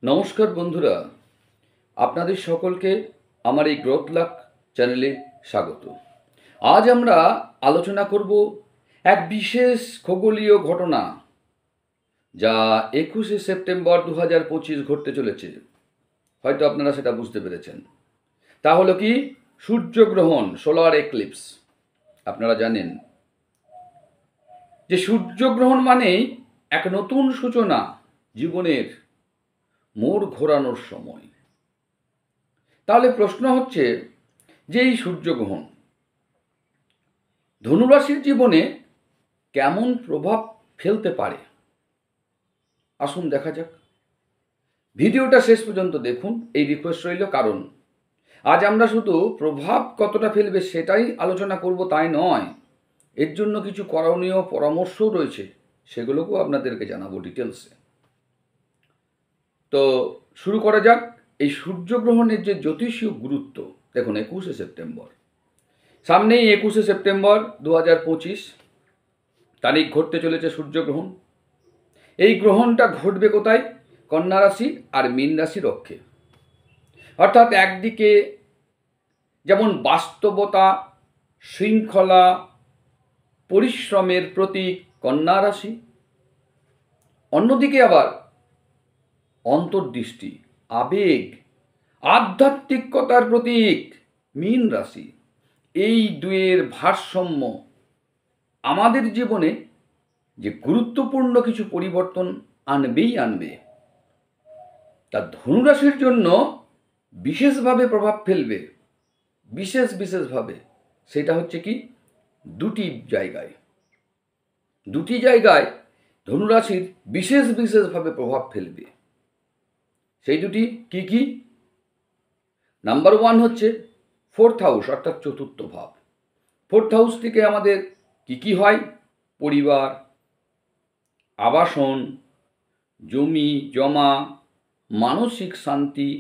নমস্কার বন্ধুরা, আপনাদের সকলকে আমার এই গ্রোথ লাক চ্যানেলে স্বাগত। আজ আমরা আলোচনা করব এক বিশেষ খগোলীয় ঘটনা, যা 21শে সেপ্টেম্বর 2025 ঘটতে চলেছে। হয়তো আপনারা সেটা বুঝতে পেরেছেন। তা হলো কি? সূর্যগ্রহণ, সোলার এক্লিপস। আপনারা জানেন যে সূর্যগ্রহণ মানেই এক নতুন সূচনা, জীবনের মোড় ঘোরানোর সময়। তাহলে প্রশ্ন হচ্ছে যে এই সূর্যগ্রহণ ধনুরাশির জীবনে কেমন প্রভাব ফেলতে পারে। আসুন দেখা যাক। ভিডিওটা শেষ পর্যন্ত দেখুন, এই রিকোয়েস্ট রইল। কারণ আজ আমরা শুধু প্রভাব কতটা ফেলবে সেটাই আলোচনা করব তাই নয়, এর জন্য কিছু করণীয় পরামর্শও রয়েছে, সেগুলোকেও আপনাদেরকে জানাবো ডিটেলসে। তো শুরু করা যাক। এই সূর্যগ্রহণের যে জ্যোতিষীয় গুরুত্ব, দেখুন 21শে সেপ্টেম্বর সামনেই। 21শে সেপ্টেম্বর 2025 তারিখ ঘটতে চলেছে সূর্যগ্রহণ। এই গ্রহণটা ঘটবে কোথায়? কন্যা রাশি আর মীন রাশির অক্ষে। অর্থাৎ একদিকে যেমন বাস্তবতা, শৃঙ্খলা, পরিশ্রমের প্রতীক কন্যা রাশি, অন্যদিকে আবার অন্তর্দৃষ্টি, আবেগ, আধ্যাত্মিকতার প্রতীক মীন রাশি। এই দুয়ের ভারসাম্য আমাদের জীবনে যে গুরুত্বপূর্ণ কিছু পরিবর্তন আনবেই আনবে, তা ধনুরাশির জন্য বিশেষভাবে প্রভাব ফেলবে। বিশেষভাবে। সেটা হচ্ছে কি? দুটি জায়গায় ধনুরাশির বিশেষভাবে প্রভাব ফেলবে। সেই দুটি কি কি? নাম্বার 1 হচ্ছে 4th হাউস, অর্থাৎ চতুর্থ ভাব। 4th হাউস থেকে আমাদের কি হয়? পরিবার, আবাসন, জমি জমা, মানসিক শান্তি।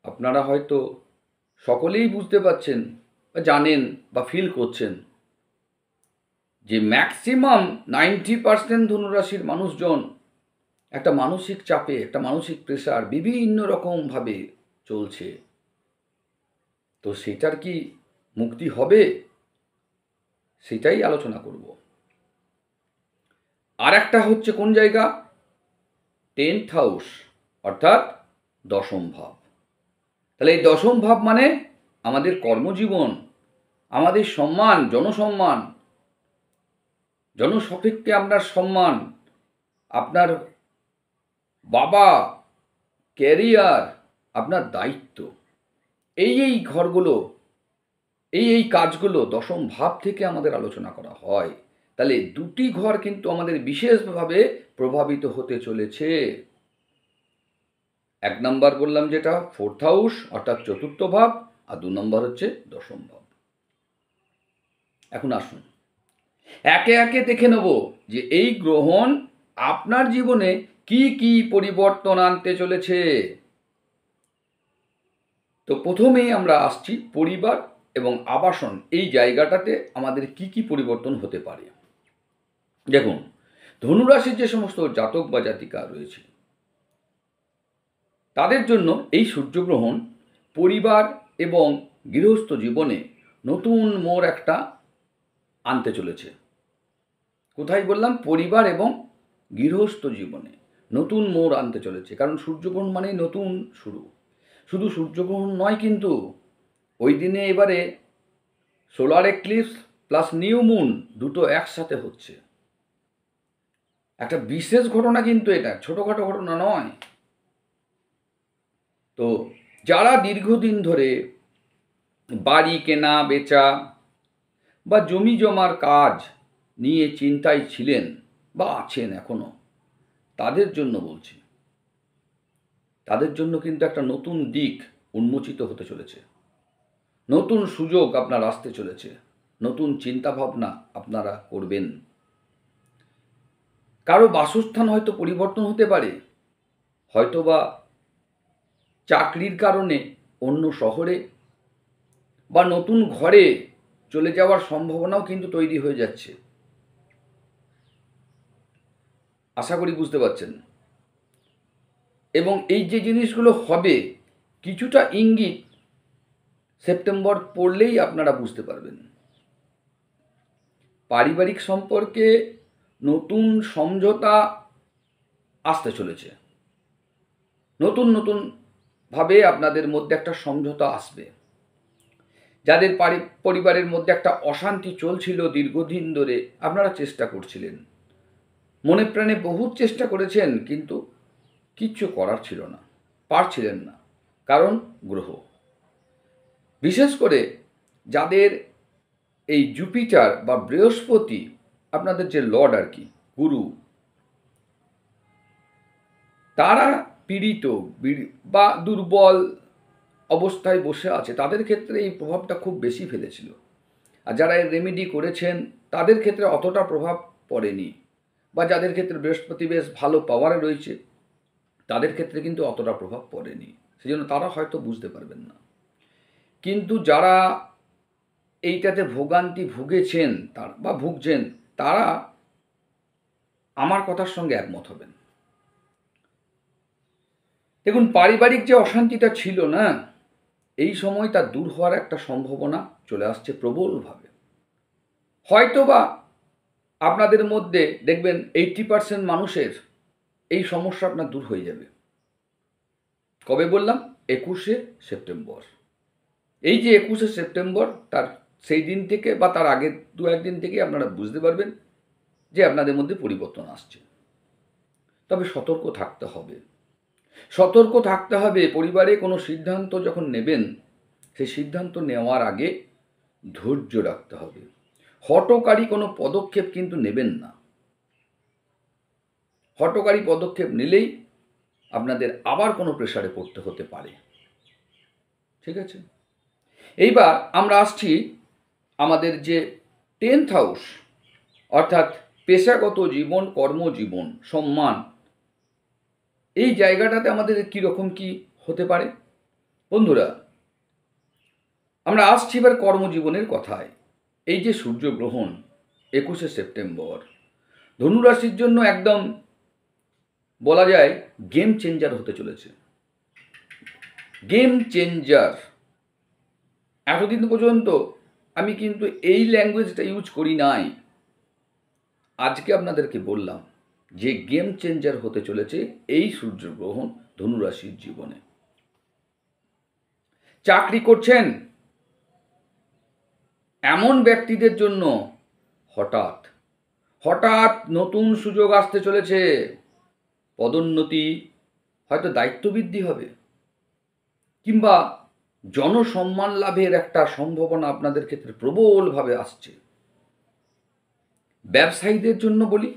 আপনারা হয়তো সকলেই বুঝতে পারছেন বা জানেন বা ফিল করছেন যে ম্যাক্সিমাম 90% ধনুরাশির মানুষজন একটা মানসিক চাপে, একটা মানসিক প্রেশার বিভিন্ন রকমভাবে চলছে। তো সেটার কি মুক্তি হবে? সেটাই আলোচনা করব। আর একটা হচ্ছে কোন জায়গা? 10th হাউস, অর্থাৎ দশম ভাব। তাহলে এই দশম ভাব মানে আমাদের কর্মজীবন, আমাদের সম্মান, জনসম্মান, জনসাপেক্ষে আপনার সম্মান, আপনার বাবা, ক্যারিয়ার, আপনার দায়িত্ব, এই ঘরগুলো, এই কাজগুলো দশম ভাব থেকে আমাদের আলোচনা করা হয়। তাহলে দুটি ঘর কিন্তু আমাদের বিশেষভাবে প্রভাবিত হতে চলেছে। 1 নম্বর বললাম যেটা 4th হাউস, অর্থাৎ চতুর্থ ভাব, আর 2 নম্বর হচ্ছে দশম ভাব। এখন আসুন একে একে দেখে নেব যে এই গ্রহণ আপনার জীবনে কি কি পরিবর্তন আনতে চলেছে। তো প্রথমেই আমরা আসছি পরিবার এবং আবাসন, এই জায়গাটাতে আমাদের কি কি পরিবর্তন হতে পারে। দেখুন, ধনুরাশির যে সমস্ত জাতক বা জাতিকা রয়েছে তাদের জন্য এই সূর্যগ্রহণ পরিবার এবং গৃহস্থ জীবনে নতুন মোড় একটা আনতে চলেছে। কোথায় বললাম? পরিবার এবং গৃহস্থ জীবনে নতুন মোড় আনতে চলেছে। কারণ সূর্যগ্রহণ মানেই নতুন শুরু। শুধু সূর্যগ্রহণ নয়, কিন্তু ওই দিনে এবারে solar eclipse plus new moon দুটো একসাথে হচ্ছে। একটা বিশেষ ঘটনা, কিন্তু এটা ছোটোখাটো ঘটনা নয়। তো যারা দীর্ঘদিন ধরে বাড়ি কেনা বেচা বা জমি জমার কাজ নিয়ে চিন্তায় ছিলেন বা আছেন এখনো, তাদের জন্য বলছি, তাদের জন্য কিন্তু একটা নতুন দিক উন্মোচিত হতে চলেছে। নতুন সুযোগ আপনার আসতে চলেছে। নতুন চিন্তাভাবনা আপনারা করবেন। কারো বাসস্থান হয়তো পরিবর্তন হতে পারে, হয়তোবা চাকরির কারণে অন্য শহরে বা নতুন ঘরে চলে যাওয়ার সম্ভাবনাও কিন্তু তৈরি হয়ে যাচ্ছে। আশা করি বুঝতে পারছেন। এবং এই যে জিনিসগুলো হবে কিছুটা ইঙ্গিত সেপ্টেম্বর পড়লেই আপনারা বুঝতে পারবেন। পারিবারিক সম্পর্কে নতুন সমঝোতা আসতে চলেছে, নতুন নতুন ভাবে আপনাদের মধ্যে একটা সমঝোতা আসবে। যাদের পরিবারের মধ্যে একটা অশান্তি চলছিল দীর্ঘদিন ধরে, আপনারা চেষ্টা করছিলেন, মনে প্রাণে বহু চেষ্টা করেছেন, কিন্তু কিচ্ছু করার ছিল না, পারছিলেন না, কারণ গ্রহ, বিশেষ করে যাদের এই জুপিটার বা বৃহস্পতি, আপনাদের যে লর্ড আর কি, গুরু, তারা পীড়িত বা দুর্বল অবস্থায় বসে আছে, তাদের ক্ষেত্রে এই প্রভাবটা খুব বেশি ফেলেছিল। আর যারা এর রেমেডি করেছেন তাদের ক্ষেত্রে অতটা প্রভাব পড়েনি, বা যাদের ক্ষেত্রে বৃহস্পতি বেশ ভালো পাওয়ারে রয়েছে তাদের ক্ষেত্রে কিন্তু অতটা প্রভাব পড়েনি, সেজন্য তারা হয়তো বুঝতে পারবেন না। কিন্তু যারা এইটাতে ভোগান্তি ভুগেছেন বা ভুগছেন, তারা আমার কথার সঙ্গে একমত হবেন। দেখুন, পারিবারিক যে অশান্তিটা ছিল না, এই সময় তা দূর হওয়ার একটা সম্ভাবনা চলে আসছে প্রবলভাবে। হয়তোবা আপনাদের মধ্যে দেখবেন 80% মানুষের এই সমস্যা আপনার দূর হয়ে যাবে। কবে বললাম? 21শে সেপ্টেম্বর। এই যে 21শে সেপ্টেম্বর, তার সেই দিন থেকে বা তার আগের 2-1 দিন থেকে আপনারা বুঝতে পারবেন যে আপনাদের মধ্যে পরিবর্তন আসছে। তবে সতর্ক থাকতে হবে, সতর্ক থাকতে হবে। পরিবারে কোনো সিদ্ধান্ত যখন নেবেন, সেই সিদ্ধান্ত নেওয়ার আগে ধৈর্য রাখতে হবে। হঠকারী কোনো পদক্ষেপ কিন্তু নেবেন না। হঠকারী পদক্ষেপ নিলেই আপনাদের আবার কোনো প্রেসারে পড়তে হতে পারে। ঠিক আছে, এইবার আমরা আসছি আমাদের যে 10th হাউস, অর্থাৎ পেশাগত জীবন, কর্মজীবন, সম্মান, এই জায়গাটাতে আমাদের কীরকম কি হতে পারে। বন্ধুরা, আমরা আসছি এবার কর্মজীবনের কথায়। এই যে সূর্যগ্রহণ 21শে সেপ্টেম্বর, ধনুরাশির জন্য একদম বলা যায় গেম চেঞ্জার হতে চলেছে। গেম চেঞ্জার, এতদিন পর্যন্ত আমি কিন্তু এই ল্যাঙ্গুয়েজটা ইউজ করি নাই, আজকে আপনাদেরকে বললাম যে গেম চেঞ্জার হতে চলেছে এই সূর্যগ্রহণ ধনুরাশির জীবনে। চাকরি করছেন এমন ব্যক্তিদের জন্য হঠাৎ হঠাৎ নতুন সুযোগ আসতে চলেছে, পদোন্নতি, হয়তো দায়িত্ব বৃদ্ধি হবে, কিংবা জনসম্মান লাভের একটা সম্ভাবনা আপনাদের ক্ষেত্রে প্রবলভাবে আসছে। ব্যবসায়ীদের জন্য বলি,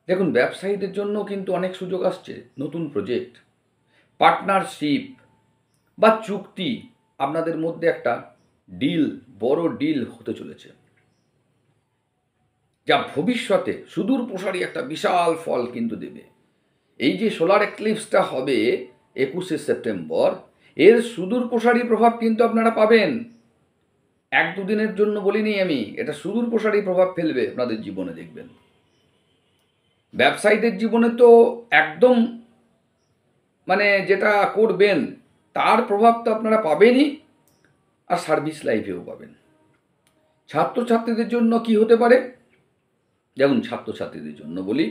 দেখুন, ব্যবসায়ীদের জন্য কিন্তু অনেক সুযোগ আসছে, নতুন প্রজেক্ট, পার্টনারশিপ বা চুক্তি, আপনাদের মধ্যে একটা ডিল, বড় ডিল হতে চলেছে, যা ভবিষ্যতে সুদূর প্রসারী একটা বিশাল ফল কিন্তু দেবে। এই যে সোলার এক্লিপসটা হবে 21শে সেপ্টেম্বর, এর সুদূর প্রসারী প্রভাব কিন্তু আপনারা পাবেন। 1-2 দিনের জন্য বলিনি আমি, এটা সুদূর প্রসারী প্রভাব ফেলবে আপনাদের জীবনে, দেখবেন। ব্যবসায়ীদের জীবনে তো একদম মানে যেটা করবেন তার প্রভাব তো আপনারা পাবেনই, আর সার্ভিস লাইফেও পাবেন। ছাত্রছাত্রীদের জন্য কি হতে পারে? যেমন ছাত্রছাত্রীদের জন্য বলি,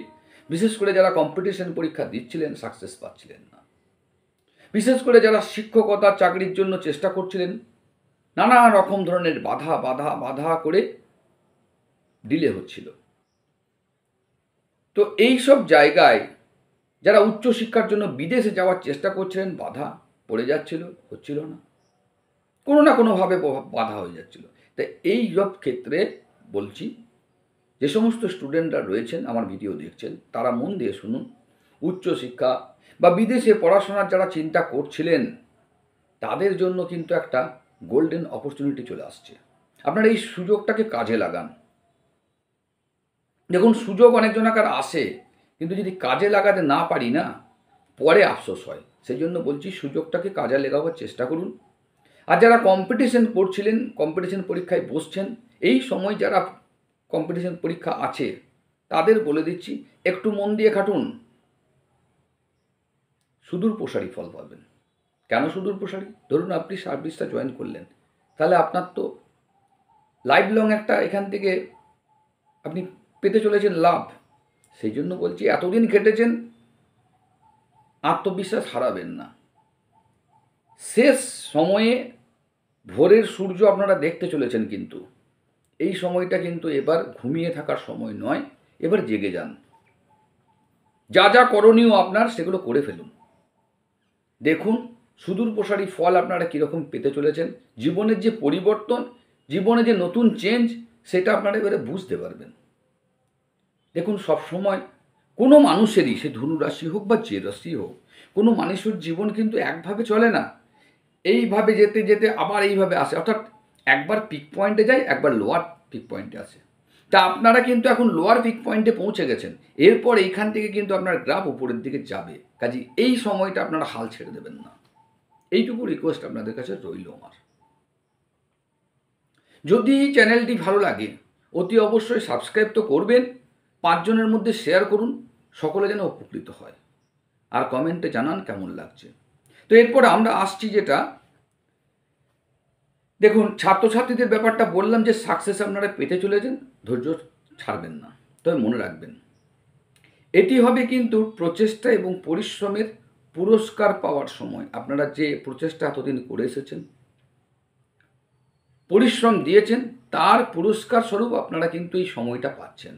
বিশেষ করে যারা কম্পিটিশন পরীক্ষা দিচ্ছিলেন, সাকসেস পাচ্ছিলেন না, বিশেষ করে যারা শিক্ষকতার চাকরির জন্য চেষ্টা করছিলেন, নানা রকম ধরনের বাধা বাধা বাধা করে ডিলে হচ্ছিল। তো এই সব জায়গায় যারা উচ্চশিক্ষার জন্য বিদেশে যাওয়ার চেষ্টা করছিলেন, বাধা পড়ে যাচ্ছিল, হচ্ছিল না, কোনো না কোনোভাবে বাধা হয়ে যাচ্ছিল। তাই এই সব ক্ষেত্রে বলছি, যে সমস্ত স্টুডেন্টরা রয়েছেন আমার ভিডিও দেখছেন, তারা মন দিয়ে শুনুন। উচ্চশিক্ষা বা বিদেশে পড়াশোনার যারা চিন্তা করছিলেন, তাদের জন্য কিন্তু একটা গোল্ডেন অপরচুনিটি চলে আসছে। আপনারা এই সুযোগটাকে কাজে লাগান। দেখুন, সুযোগ অনেকজনাকার আসে, কিন্তু যদি কাজে লাগাতে না পারি না, পরে আফসোস হয়। সেই জন্য বলছি, সুযোগটাকে কাজে লাগাবার চেষ্টা করুন। আর যারা কম্পিটিশন করছিলেন, কম্পিটিশন পরীক্ষায় বসছেন, এই সময় যারা কম্পিটিশন পরীক্ষা আছে, তাদের বলে দিচ্ছি একটু মন দিয়ে খাটুন। সুদূর প্রসারী ফল পাবেন। কেন সুদূর প্রসারী? ধরুন আপনি সার্ভিসটা জয়েন করলেন, তাহলে আপনার তো লাইফ লং একটা এখান থেকে আপনি পেতে চলেছেন লাভ। সেই জন্য বলছি, এতদিন খেটেছেন, আত্মবিশ্বাস হারাবেন না। শেষ সময়ে ভোরের সূর্য আপনারা দেখতে চলেছেন, কিন্তু এই সময়টা কিন্তু এবার ঘুমিয়ে থাকার সময় নয়, এবার জেগে যান। যা যা করণীয় আপনার সেগুলো করে ফেলুন। দেখুন সুদূর প্রসারী ফল আপনারা কীরকম পেতে চলেছেন। জীবনের যে পরিবর্তন, জীবনে যে নতুন চেঞ্জ, সেটা আপনারা এবারে বুঝতে পারবেন। দেখুন সবসময় কোনো মানুষেরই, সে ধনু রাশি হোক বা যে রাশি হোক, কোনো মানুষের জীবন কিন্তু একভাবে চলে না। এইভাবে যেতে যেতে আবার এইভাবে আসে, অর্থাৎ একবার পিক পয়েন্টে যায়, একবার লোয়ার পিক পয়েন্টে আসে। তা আপনারা কিন্তু এখন লোয়ার পিক পয়েন্টে পৌঁছে গেছেন, এরপর এইখান থেকে কিন্তু আপনার গ্রাফ উপরের দিকে যাবে। কাজে এই সময়টা আপনারা হাল ছেড়ে দেবেন না, এইটুকু রিকোয়েস্ট আপনাদের কাছে রইল আমার। যদি চ্যানেলটি ভালো লাগে অতি অবশ্যই সাবস্ক্রাইব তো করবেন, 5 জনের মধ্যে শেয়ার করুন, সকলে যেন উপকৃত হয়, আর কমেন্টে জানান কেমন লাগছে। তো এরপর আমরা আসছি যেটা, দেখুন ছাত্রছাত্রীদের ব্যাপারটা বললাম যে সাকসেস আপনারা পেতে চলেছেন, ধৈর্য ছাড়বেন না। তবে মনে রাখবেন, এটি হবে কিন্তু প্রচেষ্টা এবং পরিশ্রমের পুরস্কার পাওয়ার সময়। আপনারা যে প্রচেষ্টা এতদিন করে এসেছেন, পরিশ্রম দিয়েছেন, তার পুরস্কার স্বরূপ আপনারা কিন্তু এই সময়টা পাচ্ছেন।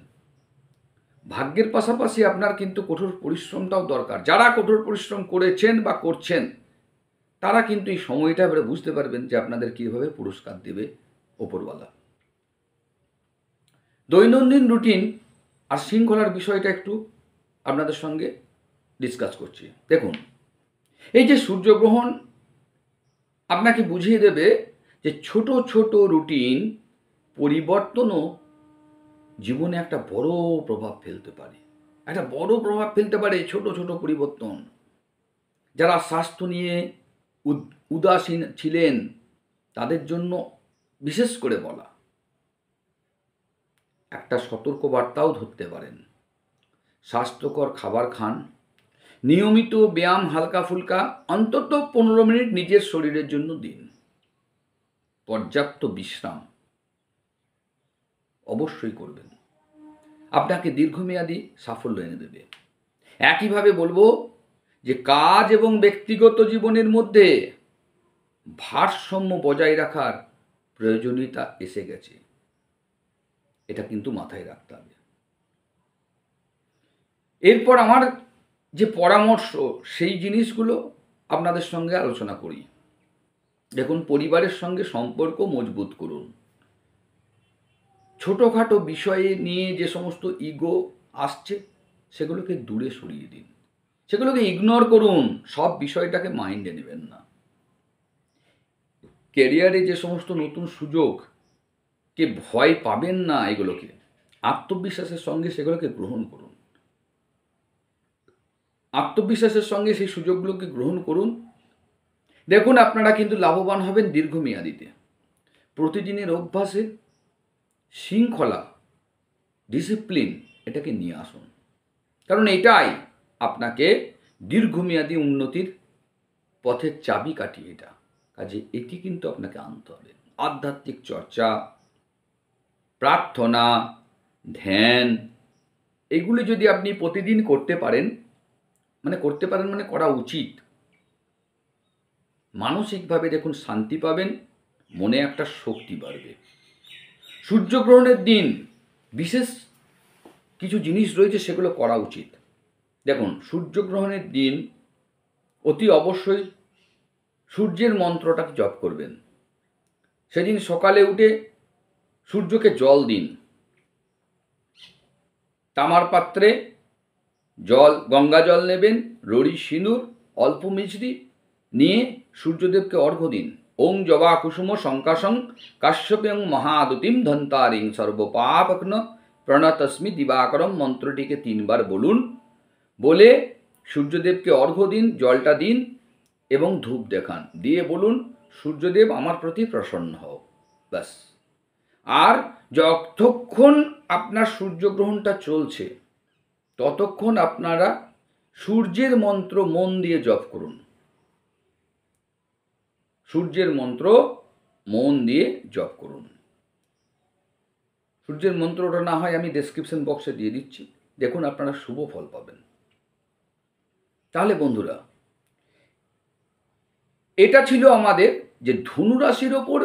ভাগ্যের পাশাপাশি আপনার কিন্তু কঠোর পরিশ্রমটাও দরকার। যারা কঠোর পরিশ্রম করেছেন বা করছেন, তারা কিন্তু এই সময়টা এবারে বুঝতে পারবেন যে আপনাদের কীভাবে পুরস্কার দেবে ওপরওয়ালা। দৈনন্দিন রুটিন আর শৃঙ্খলার বিষয়টা একটু আপনাদের সঙ্গে ডিসকাস করছি। দেখুন, এই যে সূর্যগ্রহণ আপনাকে বুঝিয়ে দেবে যে ছোট ছোট রুটিন পরিবর্তনও জীবনে একটা বড় প্রভাব ফেলতে পারে। একটা বড় প্রভাব ফেলতে পারে ছোট ছোট পরিবর্তন। যারা স্বাস্থ্য নিয়ে উদাসীন ছিলেন, তাদের জন্য বিশেষ করে বলা, একটা সতর্কবার্তাও ধরতে পারেন। স্বাস্থ্যকর খাবার খান, নিয়মিত ব্যায়াম, হালকা ফুলকা অন্তত 15 মিনিট নিজের শরীরের জন্য দিন। পর্যাপ্ত বিশ্রাম অবশ্যই করবেন, আপনাকে দীর্ঘমেয়াদী সাফল্য এনে দেবে। একইভাবে বলবো যে কাজ এবং ব্যক্তিগত জীবনের মধ্যে ভারসাম্য বজায় রাখার প্রয়োজনীয়তা এসে গেছে, এটা কিন্তু মাথায় রাখতে হবে। এরপর আমার যে পরামর্শ, সেই জিনিসগুলো আপনাদের সঙ্গে আলোচনা করি। দেখুন, পরিবারের সঙ্গে সম্পর্ক মজবুত করুন। ছোটোখাটো বিষয়ে নিয়ে যে সমস্ত ইগো আসছে, সেগুলোকে দূরে সরিয়ে দিন, সেগুলোকে ইগনোর করুন, সব বিষয়টাকে মাইন্ডে নেবেন না। ক্যারিয়ারে যে সমস্ত নতুন সুযোগকে ভয় পাবেন না, এগুলোকে আত্মবিশ্বাসের সঙ্গে সেগুলোকে গ্রহণ করুন। আত্মবিশ্বাসের সঙ্গে সেই সুযোগগুলোকে গ্রহণ করুন। দেখুন, আপনারা কিন্তু লাভবান হবেন দীর্ঘমেয়াদীতে। প্রতিদিনের অভ্যাসে শৃঙ্খলা, ডিসিপ্লিন এটাকে নিয়ে আসুন, কারণ এটাই আপনাকে দীর্ঘমেয়াদী উন্নতির পথের চাবি কাঠি। এটা কাজে এটি কিন্তু আপনাকে আনতে হবে। আধ্যাত্মিক চর্চা, প্রার্থনা, ধ্যান, এগুলি যদি আপনি প্রতিদিন করতে পারেন মানে করা উচিত, মানসিকভাবে দেখুন শান্তি পাবেন, মনে একটা শক্তি বাড়বে। সূর্যগ্রহণের দিন বিশেষ কিছু জিনিস রয়েছে, সেগুলো করা উচিত। দেখুন, সূর্যগ্রহণের দিন অতি অবশ্যই সূর্যের মন্ত্রটাকে জপ করবেন। সেদিন সকালে উঠে সূর্যকে জল দিন। তামার পাত্রে জল, গঙ্গা জল নেবেন, রড়ি, সিঁদুর, অল্প মিছরি নিয়ে সূর্যদেবকে অর্ঘ্য দিন। ওং জবা কুসুম শঙ্কাশং কাশ্যপ্যং মহাদুতিম ধন্তারিং সর্বপাপগ্ন প্রণতস্মি দিবাকরম মন্ত্রটিকে 3 বার বলুন। বলে সূর্যদেবকে অর্ঘ্য দিন, জলটা দিন এবং ধূপ দেখান, দিয়ে বলুন, সূর্যদেব আমার প্রতি প্রসন্ন হও। ব্যাস। আর যতক্ষণ আপনার সূর্যগ্রহণটা চলছে, ততক্ষণ আপনারা সূর্যের মন্ত্র মন দিয়ে জপ করুন। সূর্যের মন্ত্র মন দিয়ে জপ করুন। সূর্যের মন্ত্রটা না হয় আমি ডেসক্রিপশন বক্সে দিয়ে দিচ্ছি, দেখুন আপনারা শুভ ফল পাবেন। তাহলে বন্ধুরা, এটা ছিল আমাদের যে ধনু রাশির ওপর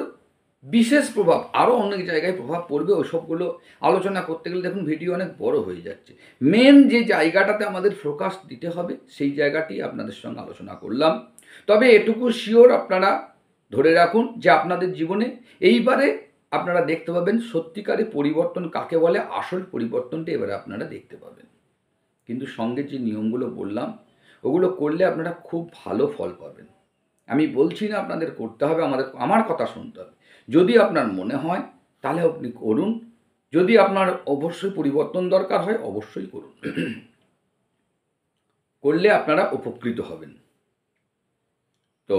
বিশেষ প্রভাব, আরও অনেক জায়গায় প্রভাব পড়বে, ওইসবগুলো আলোচনা করতে গেলে দেখুন ভিডিও অনেক বড় হয়ে যাচ্ছে। মেন যে জায়গাটাতে আমাদের ফোকাস দিতে হবে সেই জায়গাটি আপনাদের সঙ্গে আলোচনা করলাম। তবে এটুকু শিওর আপনারা ধরে রাখুন যে আপনাদের জীবনে এইবারে আপনারা দেখতে পাবেন সত্যিকারে পরিবর্তন কাকে বলে, আসল পরিবর্তনটা এবারে আপনারা দেখতে পাবেন। কিন্তু সঙ্গে যে নিয়মগুলো বললাম ওগুলো করলে আপনারা খুব ভালো ফল পাবেন। আমি বলছি না আপনাদের করতে হবে, আমার কথা শুনতে হবে। যদি আপনার মনে হয় তাহলে আপনি করুন, যদি আপনার অবশ্যই পরিবর্তন দরকার হয় অবশ্যই করুন। করলে আপনারা উপকৃত হবেন। তো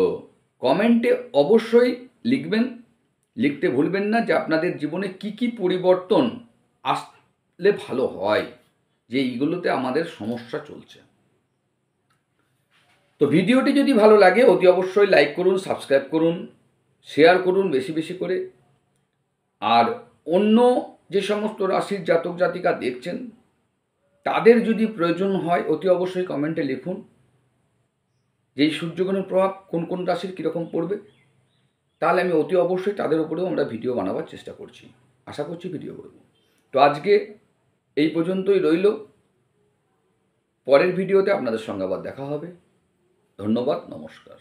কমেন্টে অবশ্যই লিখবেন, লিখতে ভুলবেন না যে আপনাদের জীবনে কি কি পরিবর্তন আসলে ভালো হয়, যে এইগুলোতে আমাদের সমস্যা চলছে। তো ভিডিওটি যদি ভালো লাগে অতি অবশ্যই লাইক করুন, সাবস্ক্রাইব করুন, শেয়ার করুন বেশি বেশি করে। আর অন্য যে সমস্ত রাশির জাতক জাতিকা দেখছেন তাদের যদি প্রয়োজন হয় অতি অবশ্যই কমেন্টে লিখুন যে এই সূর্যগ্রহণের প্রভাব কোন কোন রাশির কীরকম পড়বে, তাহলে আমি অতি অবশ্যই তাদের উপরেও আমরা ভিডিও বানাবার চেষ্টা করছি, আশা করছি ভিডিও করব। তো আজকে এই পর্যন্তই রইল, পরের ভিডিওতে আপনাদের সঙ্গে আবার দেখা হবে। ধন্যবাদ, নমস্কার।